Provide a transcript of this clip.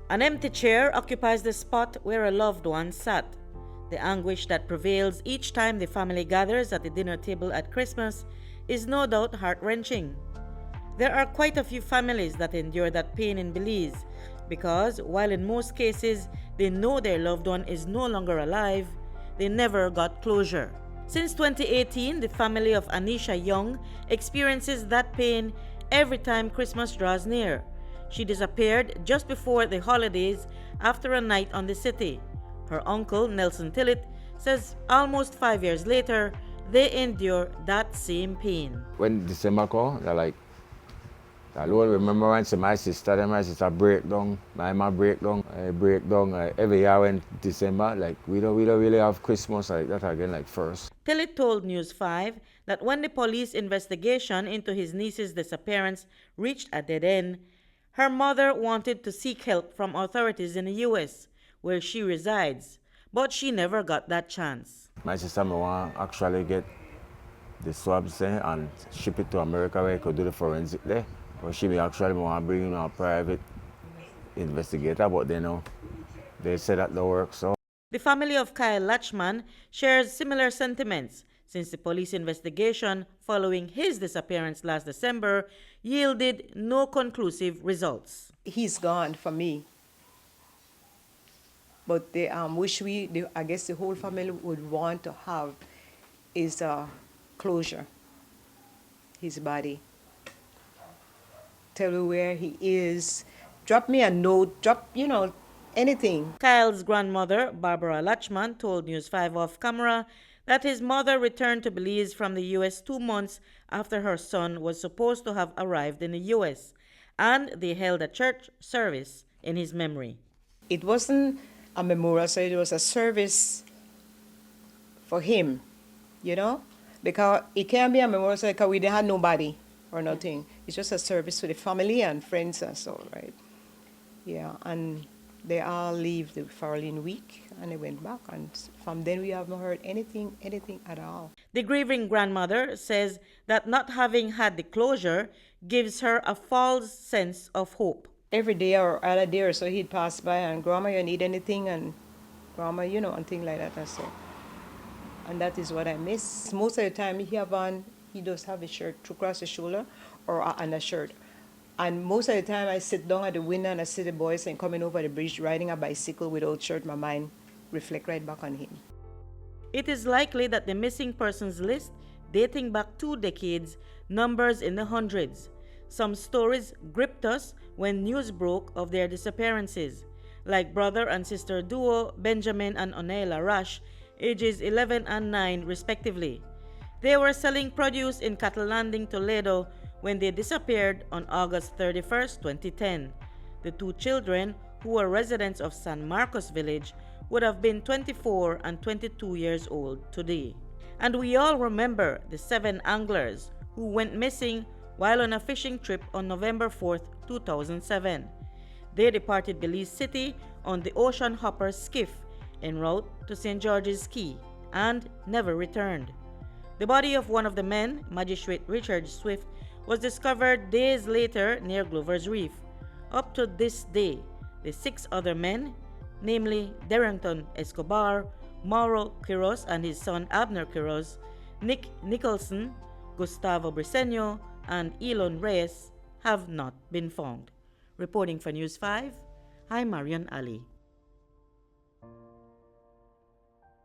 An empty chair occupies the spot where a loved one sat. The anguish that prevails each time the family gathers at the dinner table at Christmas is no doubt heart-wrenching. There are quite a few families that endure that pain in Belize because, while in most cases they know their loved one is no longer alive, they never got closure. Since 2018, the family of Anisha Young experiences that pain every time Christmas draws near. She disappeared just before the holidays after a night on the city. Her uncle, Nelson Tillett, says almost 5 years later, they endure that same pain. When December comes, they're like, I don't remember when my sister break down, my mom break down, I break down. Every year when December, like we don't really have Christmas like that again, like first. Tillett told News 5 that when the police investigation into his niece's disappearance reached a dead end, her mother wanted to seek help from authorities in the U.S., where she resides, but she never got that chance. My sister want actually get the swabs there and ship it to America where he could do the forensic there. But she may actually want to bring in a private investigator, but they said that don't work, so. The family of Kyle Latchman shares similar sentiments since the police investigation following his disappearance last December yielded no conclusive results. He's gone for me. But the I guess the whole family would want to have is closure, his body. Tell you where he is, drop me a note, anything. Kyle's grandmother, Barbara Latchman, told News 5 off camera that his mother returned to Belize from the U.S. 2 months after her son was supposed to have arrived in the U.S., and they held a church service in his memory. It wasn't a memorial, so it was a service for him, because it can't be a memorial because we didn't have nobody or nothing. It's just a service to the family and friends and so, right? Yeah, and they all leave the following week and they went back, and from then we haven't heard anything at all. The grieving grandmother says that not having had the closure gives her a false sense of hope. Every day or other day or so he'd pass by and, Grandma, you need anything? And Grandma, and things like that and so. And that is what I miss. Most of the time he does have a shirt across the shoulder or a undershirt. And most of the time I sit down at the window and I see the boys and coming over the bridge riding a bicycle without shirt, my mind reflect right back on him. It is likely that the missing persons list, dating back 2 decades, numbers in the hundreds. Some stories gripped us when news broke of their disappearances, like brother and sister duo Benjamin and Oneila Rush, ages 11 and 9 respectively. They were selling produce in Cattle Landing, Toledo, when they disappeared on August 31st, 2010. The 2 children, who were residents of San Marcos Village, would have been 24 and 22 years old today. And we all remember the 7 anglers who went missing while on a fishing trip on November 4th, 2007. They departed Belize City on the Ocean Hopper skiff en route to St. George's Key and never returned. The body of one of the men, Magistrate Richard Swift, was discovered days later near Glover's Reef. Up to this day, the 6 other men, namely Derrington Escobar, Mauro Quiroz and his son Abner Quiroz, Nick Nicholson, Gustavo Briceño, and Elon Reyes, have not been found. Reporting for News 5, I'm Marion Ali.